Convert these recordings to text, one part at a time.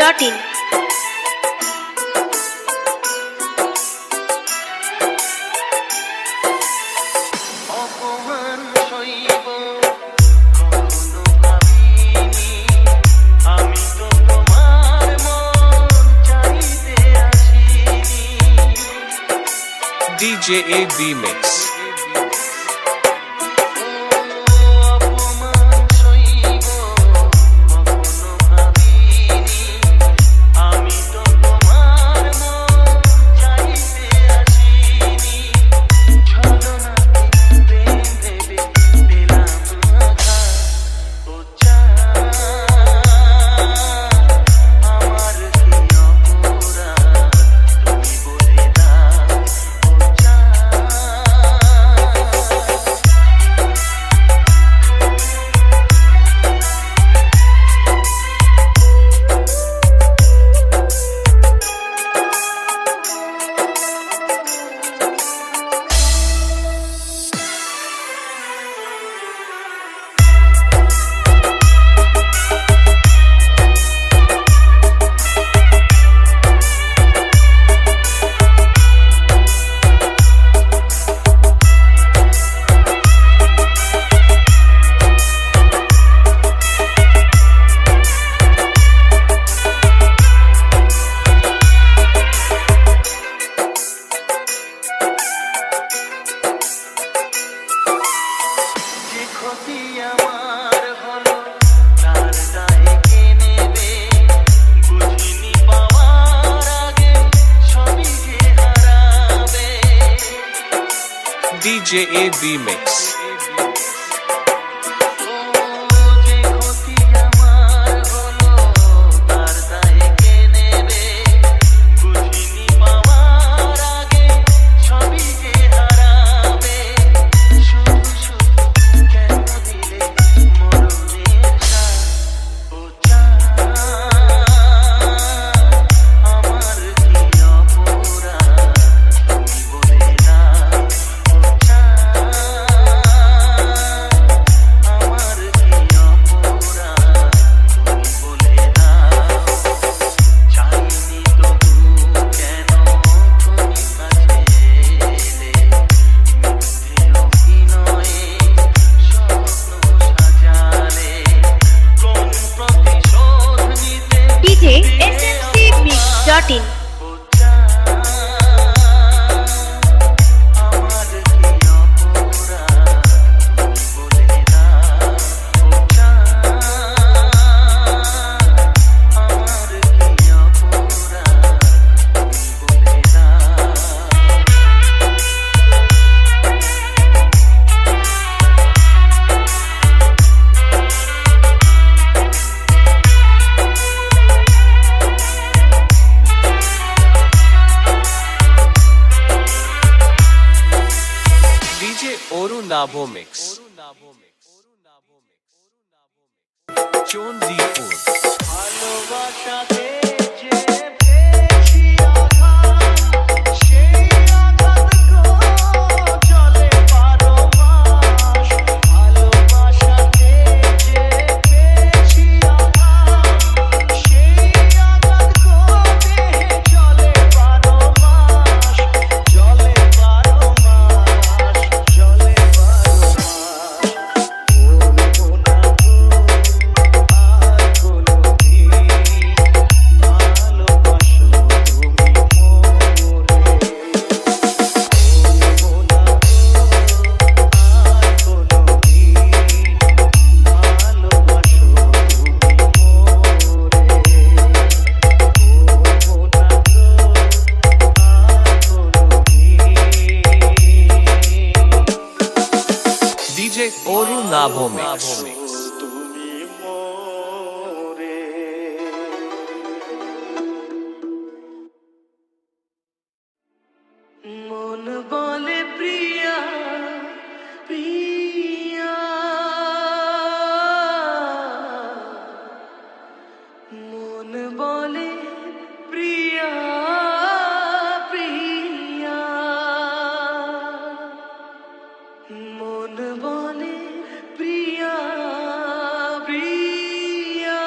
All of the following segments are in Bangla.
djmix.in DJ AB Mix. DJ AB Mix. djmix.in Oru Nabo Mix. Chondipur. DJ Oru Nabo Mix. মন বলে প্রিয়া প্রিয়া, মন বলে প্রিয়া প্রিয়া, মন বলে প্রিয়া প্রিয়া।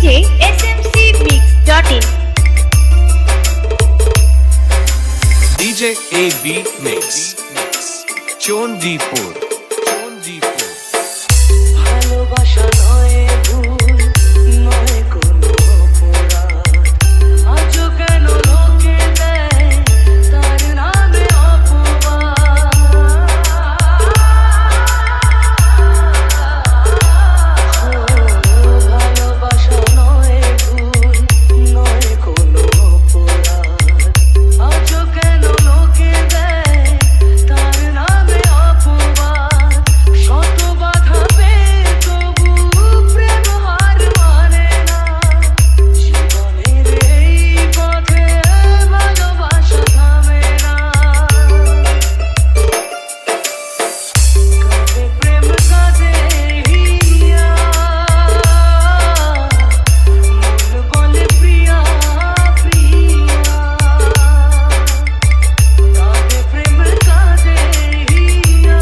DJ smcmix.in. DJ AB Mix. Chondipur. ভালোবাসা নয় ভুল নয় কোনো অপরাধ আজও কেন লোকে দেয় তার নামে ভালোবাসা নয় ভুল নয় কোনো অপরাধ আজও কেন লোকে দেয় তার নামে অপবাদ শত বাধা পেয়ে তবু প্রেম হার মানে না জীবনের এই পথে ভালোবাসা থামে না কাঁদে প্রেম কাঁদে হিয়া মন বলে প্রিয়া প্রিয়া কাঁদে প্রেম কাঁদে হিয়া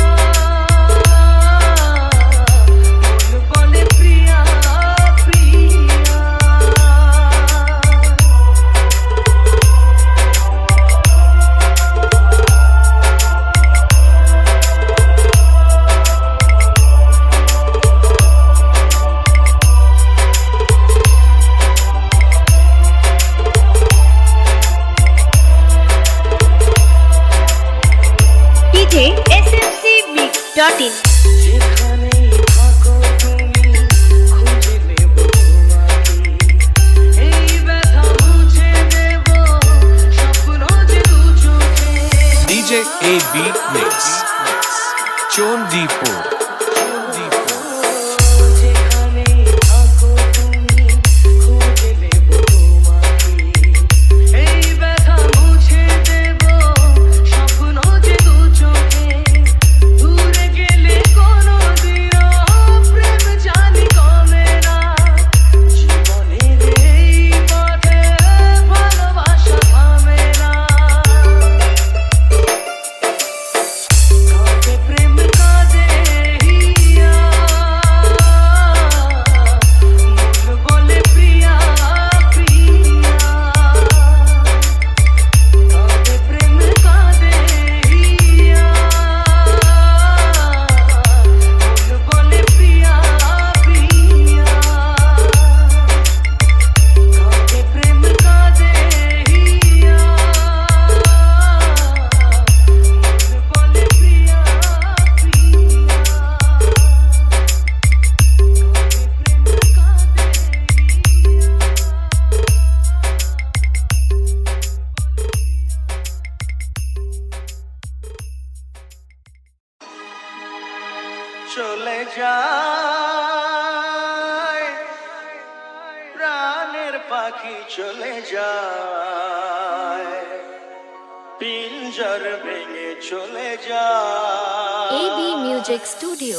মন বলে প্রিয়া প্রিয়া DJ smcmix.in. যেখানেই থাকো তুমি খুঁজে নেব তোমাকে এই ব্যথা মুছে দেব স্বপ্ন যে দু চোখে DJ AB Mix. Chondipur. যেখানেই থাকো তুমি খুঁজে নেব তোমাকে এই ব্যথা মুছে দেব স্বপ্ন যে দু চোখে দূরে গেলে কোনোদিনও প্রেম জানি কমে না জীবনের এই পথে ভালোবাসা থামে না কাঁদে প্রেম কাঁদে হিয়া মন বলে প্রিয়া প্রিয়া কাঁদে প্রেম কাঁদে হিয়া মন বলে প্রিয়া প্রিয়া কাঁদে প্রেম কাঁদে হিয়া মন বলে প্রিয়া চলে যায় প্রাণের পাখি চলে যায় পিঞ্জর ভেঙে চলে যায় AB Music Studio.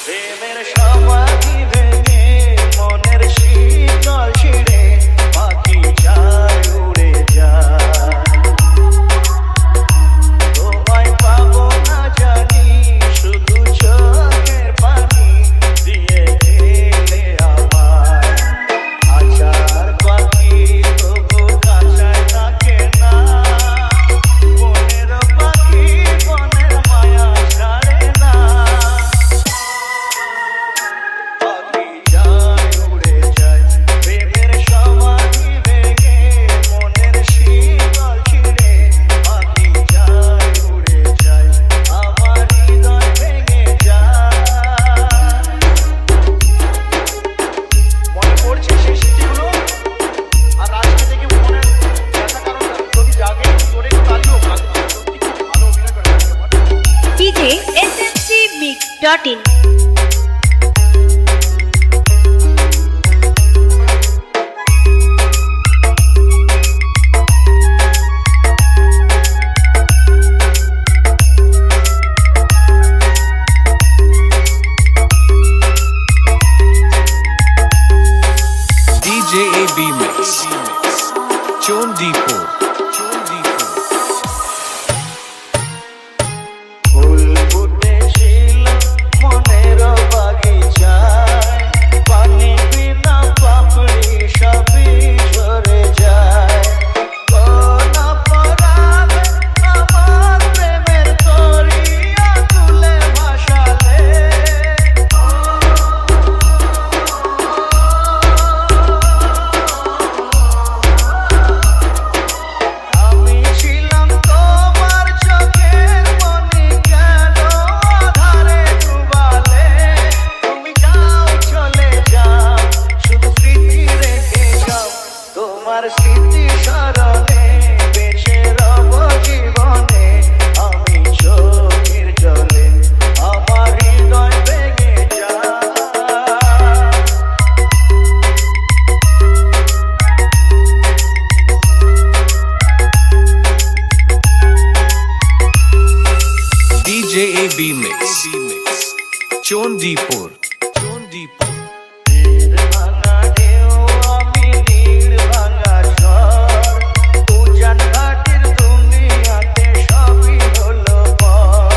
প্রেমের সমাধি ভেঙে মনের শীতল ছিঁড়ে পাখি যায় উড়ে যায় তোমায় পাবো না জানি শুধু চোখের পানি দিয়ে গেলে আমার আচার পাখি তবু কাছায় থাকে না বনের পাখি বনের মায়া ছাড়ে না পাখি যায় উড়ে যায় প্রেমের সমাধি ভেঙে মনের শীতল ছিঁড়ে পাখি যায় উড়ে যায় আমার হৃদয় ভেঙে যায় মনে পড়ছে সেই স্মৃতিগুলো আর আজকে থেকে মনের ব্যথা কারণ যদি জাগে তোরে কালিও ভালো সত্যি খুব ভালো অভিনয় করে DJ smcmix.in. DJ AB Mix. Chondipur. তীর ভাঙা ঢেউ আমি নীড় ভাঙা ঝড় উজান ঘাটের দুনিয়াতে সবই হলো পর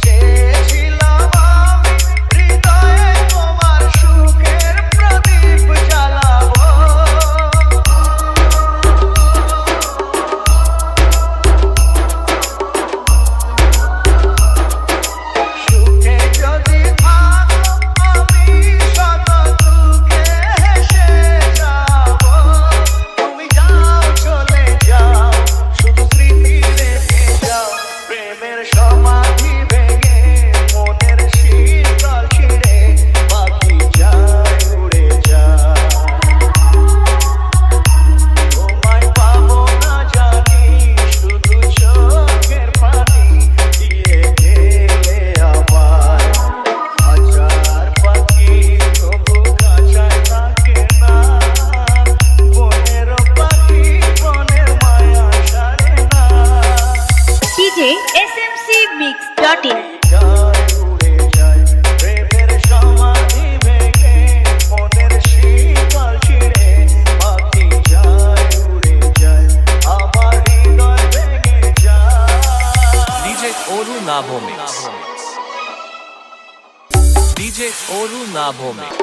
চেয়েছিলাম আমি হৃদয়ে তোমার সুখের প্রদীপ জ্বালাবো সুখে যদি থাকো আমি শত দুঃখে হেসে যাবো তুমি যাও চলে যাও শুধু স্মৃতি রেখে যাও প্রেমের সমাধি ভেঙে মনের শীতল ছিঁড়ে পাখি যায় উড়ে যায় তোমায় পাবো না জানি শুধু চোখের পানি দিয়ে গেলে আমার হাজার পাখি তবু কাছায় থাকে না বনের পাখি বনের মায়া সারে না DJ smcmix.in যায় উড়ে যায় প্রেমের সমাধি ভেঙে মনের শীতল ছিঁড়ে পাখি যায় উড়ে যায় আমার হৃদয় ভেঙে যায় DJ Oru Nabo Mix. DJ Oru Nabo Mix.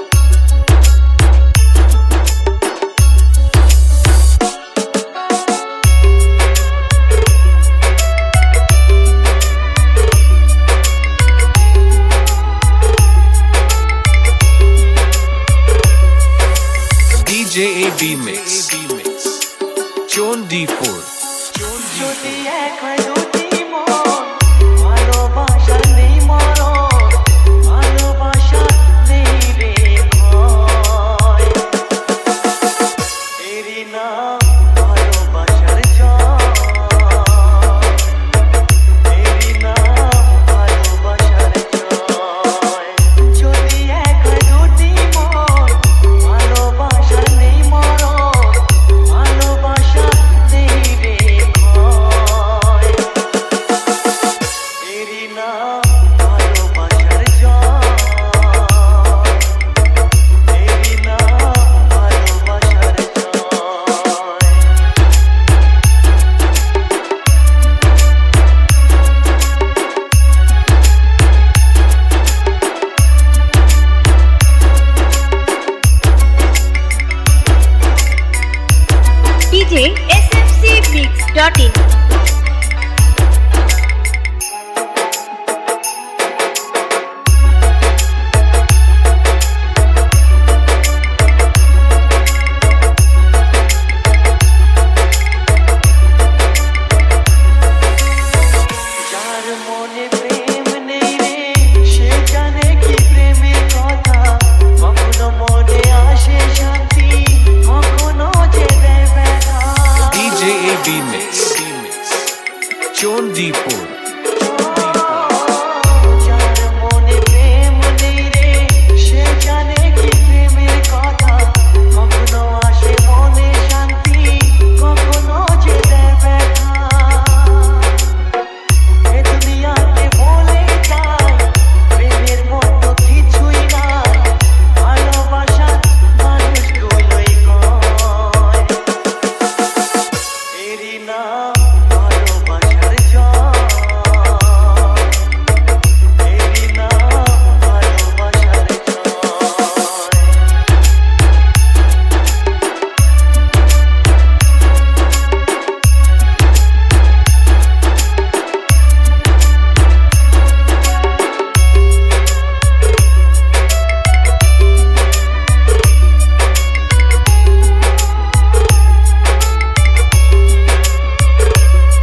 DJ AB Mix. Chondipur. যদি এক হয় দুটি মন ভালোবাসা নেই মরণ ভালোবাসা নেই রে ভয় এরই নাম ভালোবাসার জয় এরই নাম ভালোবাসার জয় যদি এক হয় দুটি মন ভালোবাসা নেই মরণ ভালোবাসা নেই রে ভয় এরই নাম ভালোবাসার জয় এরই নাম ভালোবাসার জয় DJ smcmix.in যার মনে প্রেম নেই রে সে জানে কি প্রেমের কথা কখনো মনে আসে শান্তি কখনো যে দেয় ব্যথা DJ AB Mix. Chondipur. যার মনে প্রেম নেই রে সে জানে কি প্রেমের কথা কখনো আসে মনে শান্তি কখনো যে দেয় ব্যথা এ দুনিয়াতে বলে যায় প্রেমের মতো কিছুই নাই ভালোবাসা মানুষগুলোই কয় এরই নাম ভালোবাসার জয় এরই নাম ভালোবাসার জয়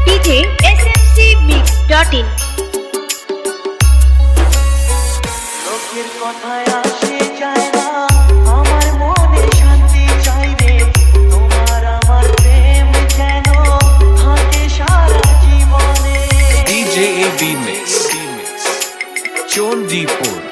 DJ smcmix.in লোকের কথায় আসে যায় না আমার মনে শান্তি চাই রে তোমার আমার প্রেম যেন থাকে সারা জীবনে DJ AB Mix. Chondipur.